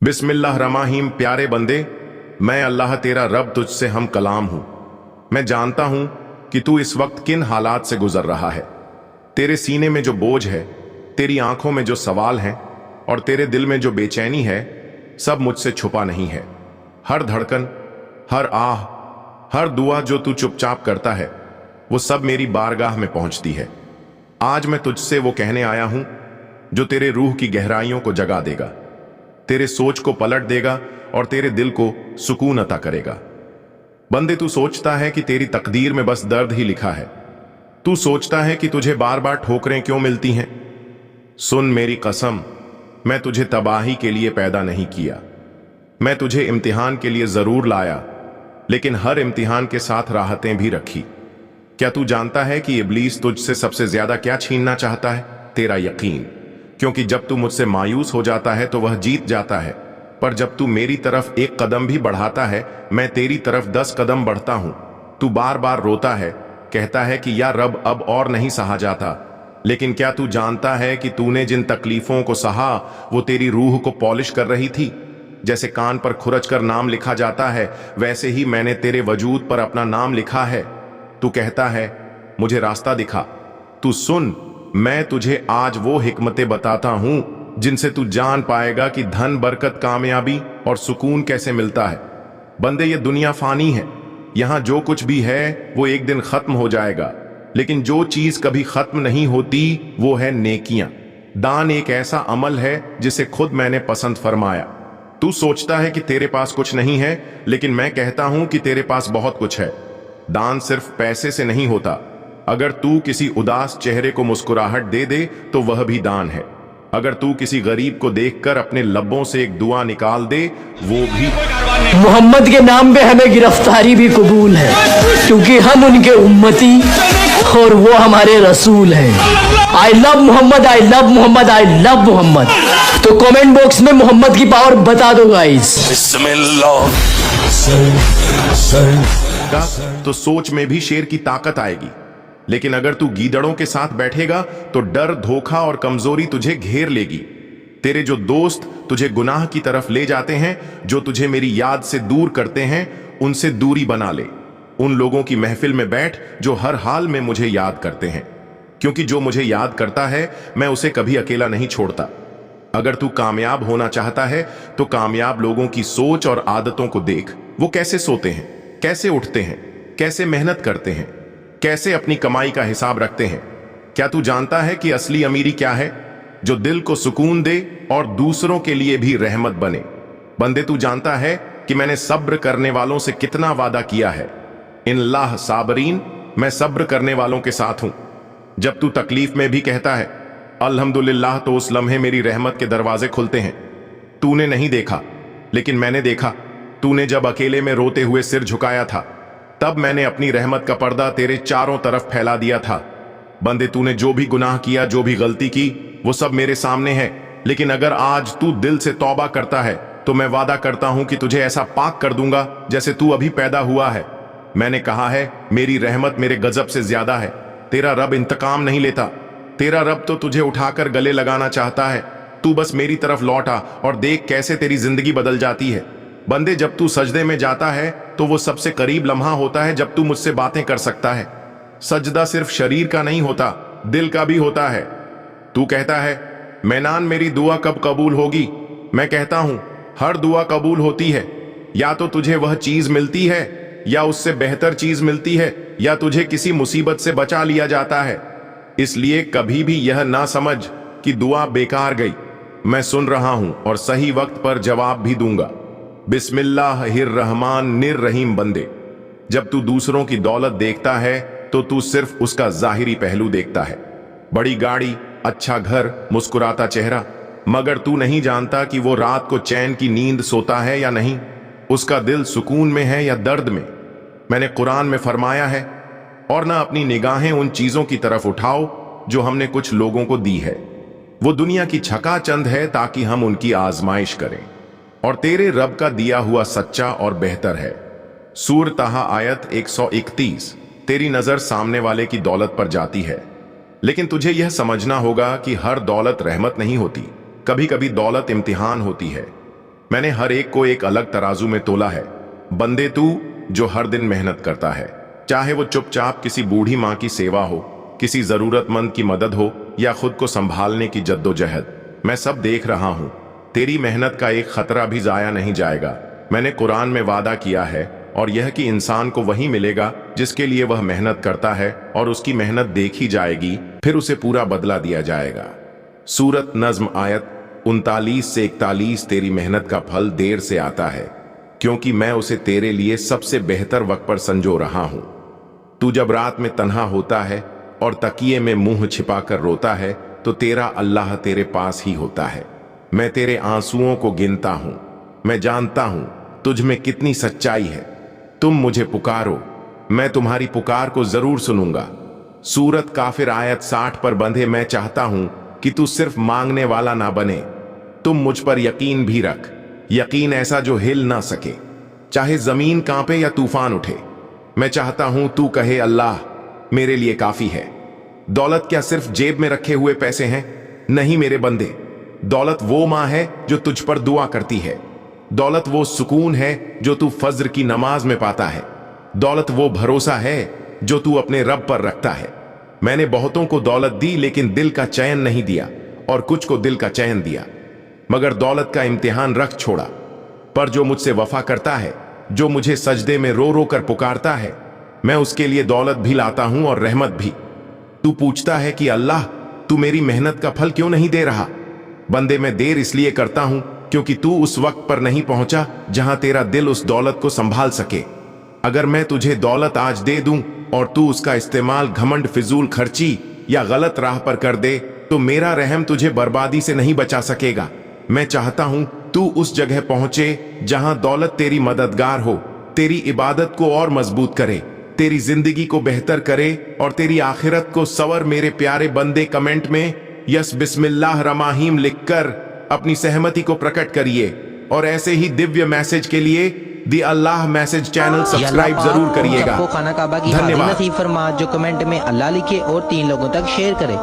बिस्मिल्लाहिर्रहमानिर्रहीम। प्यारे बंदे, मैं अल्लाह तेरा रब तुझसे हम कलाम हूं। मैं जानता हूं कि तू इस वक्त किन हालात से गुजर रहा है। तेरे सीने में जो बोझ है, तेरी आंखों में जो सवाल हैं और तेरे दिल में जो बेचैनी है, सब मुझसे छुपा नहीं है। हर धड़कन, हर आह, हर दुआ जो तू चुपचाप करता है, वो सब मेरी बारगाह में पहुंचती है। आज मैं तुझसे वो कहने आया हूं जो तेरे रूह की गहराइयों को जगा देगा, तेरे सोच को पलट देगा और तेरे दिल को सुकून अता करेगा। बंदे, तू सोचता है कि तेरी तकदीर में बस दर्द ही लिखा है। तू सोचता है कि तुझे बार बार ठोकरें क्यों मिलती हैं। सुन मेरी कसम, मैं तुझे तबाही के लिए पैदा नहीं किया। मैं तुझे इम्तिहान के लिए जरूर लाया, लेकिन हर इम्तिहान के साथ राहतें भी रखी। क्या तू जानता है कि इब्लीस तुझसे सबसे ज्यादा क्या छीनना चाहता है? तेरा यकीन। क्योंकि जब तू मुझसे मायूस हो जाता है तो वह जीत जाता है, पर जब तू मेरी तरफ एक कदम भी बढ़ाता है, मैं तेरी तरफ 10 कदम बढ़ता हूं। तू बार बार रोता है, कहता है कि या रब अब और नहीं सहा जाता, लेकिन क्या तू जानता है कि तूने जिन तकलीफों को सहा वो तेरी रूह को पॉलिश कर रही थी। जैसे कान पर खुरच कर नाम लिखा जाता है, वैसे ही मैंने तेरे वजूद पर अपना नाम लिखा है। तू कहता है मुझे रास्ता दिखा। तू सुन, मैं तुझे आज वो हिकमतें बताता हूं जिनसे तू जान पाएगा कि धन, बरकत, कामयाबी और सुकून कैसे मिलता है। बंदे, ये दुनिया फानी है। यहां जो कुछ भी है वो एक दिन खत्म हो जाएगा, लेकिन जो चीज कभी खत्म नहीं होती वो है नेकियां। दान एक ऐसा अमल है जिसे खुद मैंने पसंद फरमाया। तू सोचता है कि तेरे पास कुछ नहीं है, लेकिन मैं कहता हूं कि तेरे पास बहुत कुछ है। दान सिर्फ पैसे से नहीं होता। अगर तू किसी उदास चेहरे को मुस्कुराहट दे दे तो वह भी दान है। अगर तू किसी गरीब को देखकर अपने लब्बों से एक दुआ निकाल दे, वो भी। मोहम्मद के नाम पे हमें गिरफ्तारी भी कबूल है, क्योंकि हम उनके उम्मती और वो हमारे रसूल हैं। I love Muhammad, I love Muhammad, I love Muhammad. तो कमेंट बॉक्स में मोहम्मद की पावर बता दो गाइस। तो सोच में भी शेर की ताकत आएगी। लेकिन अगर तू गीदड़ों के साथ बैठेगा तो डर, धोखा और कमजोरी तुझे घेर लेगी। तेरे जो दोस्त तुझे गुनाह की तरफ ले जाते हैं, जो तुझे मेरी याद से दूर करते हैं, उनसे दूरी बना ले। उन लोगों की महफिल में बैठ जो हर हाल में मुझे याद करते हैं, क्योंकि जो मुझे याद करता है मैं उसे कभी अकेला नहीं छोड़ता। अगर तू कामयाब होना चाहता है तो कामयाब लोगों की सोच और आदतों को देख। वो कैसे सोते हैं, कैसे उठते हैं, कैसे मेहनत करते हैं, कैसे अपनी कमाई का हिसाब रखते हैं। क्या तू जानता है कि असली अमीरी क्या है? जो दिल को सुकून दे और दूसरों के लिए भी रहमत बने। बंदे, तू जानता है कि मैंने सब्र करने वालों से कितना वादा किया है। इन्लाह साबरीन, मैं सब्र करने वालों के साथ हूं। जब तू तकलीफ में भी कहता है अल्हम्दुलिल्लाह, तो उस लम्हे मेरी रहमत के दरवाजे खुलते हैं। तूने नहीं देखा, लेकिन मैंने देखा। तूने जब अकेले में रोते हुए सिर झुकाया था, तब मैंने अपनी रहमत का पर्दा तेरे चारों तरफ फैला दिया था। बंदे, तूने जो भी गुनाह किया, जो भी गलती की, वो सब मेरे सामने है। लेकिन अगर आज तू दिल से तौबा करता है तो मैं वादा करता हूं कि तुझे ऐसा पाक कर दूंगा जैसे तू अभी पैदा हुआ है। मैंने कहा है, मेरी रहमत मेरे गजब से ज्यादा है। तेरा रब इंतकाम नहीं लेता। तेरा रब तो तुझे उठाकर गले लगाना चाहता है। तू बस मेरी तरफ लौटा और देख कैसे तेरी जिंदगी बदल जाती है। बंदे, जब तू सजदे में जाता है तो वो सबसे करीब लम्हा होता है जब तू मुझसे बातें कर सकता है। सजदा सिर्फ शरीर का नहीं होता, दिल का भी होता है। तू कहता है मैनान, मेरी दुआ कब कबूल होगी? मैं कहता हूं हर दुआ कबूल होती है। या तो तुझे वह चीज मिलती है, या उससे बेहतर चीज मिलती है, या तुझे किसी मुसीबत से बचा लिया जाता है। इसलिए कभी भी यह ना समझ कि दुआ बेकार गई। मैं सुन रहा हूं और सही वक्त पर जवाब भी दूंगा। बिस्मिल्लाहिर्रहमानिर्रहीम। बंदे, जब तू दूसरों की दौलत देखता है तो तू सिर्फ उसका जाहिरी पहलू देखता है। बड़ी गाड़ी, अच्छा घर, मुस्कुराता चेहरा, मगर तू नहीं जानता कि वो रात को चैन की नींद सोता है या नहीं। उसका दिल सुकून में है या दर्द में। मैंने कुरान में फरमाया है, और ना अपनी निगाहें उन चीजों की तरफ उठाओ जो हमने कुछ लोगों को दी है। वो दुनिया की छकाचंद है ताकि हम उनकी आजमाइश करें, और तेरे रब का दिया हुआ सच्चा और बेहतर है। सूरह ताहा आयत 131। तेरी नजर सामने वाले की दौलत पर जाती है, लेकिन तुझे यह समझना होगा कि हर दौलत रहमत नहीं होती। कभी कभी दौलत इम्तिहान होती है। मैंने हर एक को एक अलग तराजू में तोला है। बंदे तू जो हर दिन मेहनत करता है, चाहे वो चुपचाप किसी बूढ़ी माँ की सेवा हो, किसी जरूरतमंद की मदद हो या खुद को संभालने की जद्दोजहद, मैं सब देख रहा हूं। तेरी मेहनत का एक खतरा भी जाया नहीं जाएगा। मैंने कुरान में वादा किया है, और यह कि इंसान को वही मिलेगा जिसके लिए वह मेहनत करता है, और उसकी मेहनत देखी जाएगी, फिर उसे पूरा बदला दिया जाएगा। सूरत नज्म आयत 39 से 41। तेरी मेहनत का फल देर से आता है, क्योंकि मैं उसे तेरे लिए सबसे बेहतर वक्त पर संजो रहा हूं। तू जब रात में तन्हा होता है और तकिए में मुंह छिपाकर रोता है, तो तेरा अल्लाह तेरे पास ही होता है। मैं तेरे आंसुओं को गिनता हूं। मैं जानता हूं तुझ में कितनी सच्चाई है। तुम मुझे पुकारो, मैं तुम्हारी पुकार को जरूर सुनूंगा। सूरत काफिर आयत 60 पर बंधे। मैं चाहता हूं कि तू सिर्फ मांगने वाला ना बने, तुम मुझ पर यकीन भी रख, यकीन ऐसा जो हिल ना सके, चाहे जमीन कांपे या तूफान उठे। मैं चाहता हूं तू कहे अल्लाह मेरे लिए काफी है। दौलत क्या सिर्फ जेब में रखे हुए पैसे हैं? नहीं मेरे बंदे, दौलत वो मां है जो तुझ पर दुआ करती है। दौलत वो सुकून है जो तू फज्र की नमाज में पाता है। दौलत वो भरोसा है जो तू अपने रब पर रखता है। मैंने बहुतों को दौलत दी, लेकिन दिल का चैन नहीं दिया, और कुछ को दिल का चैन दिया, मगर दौलत का इम्तिहान रख छोड़ा। पर जो मुझसे वफा करता है, जो मुझे सजदे में रो रो कर पुकारता है, मैं उसके लिए दौलत भी लाता हूं और रहमत भी। तू पूछता है कि अल्लाह तू मेरी मेहनत का फल क्यों नहीं दे रहा? बंदे, मैं देर इसलिए करता हूं क्योंकि तू उस वक्त पर नहीं पहुंचा जहां तेरा दिल उस दौलत को संभाल सके। अगर मैं तुझे दौलत आज दे दूं और तू उसका इस्तेमाल घमंड, फिजूल खर्ची या गलत राह पर कर दे, तो मेरा रहम तुझे बर्बादी से नहीं बचा सकेगा। मैं चाहता हूं तू उस जगह पहुंचे जहां दौलत तेरी मददगार हो, तेरी इबादत को और मजबूत करे, तेरी जिंदगी को बेहतर करे और तेरी आखिरत को सवर। मेरे प्यारे बंदे, कमेंट में यस बिस्मिल्लाह रमाहीम लिखकर अपनी सहमति को प्रकट करिए, और ऐसे ही दिव्य मैसेज के लिए दी अल्लाह मैसेज चैनल सब्सक्राइब जरूर करिएगा। खाना काबा की हाजिर नसीब फरमा जो कमेंट में अल्लाह लिखे और 3 लोगों तक शेयर करे।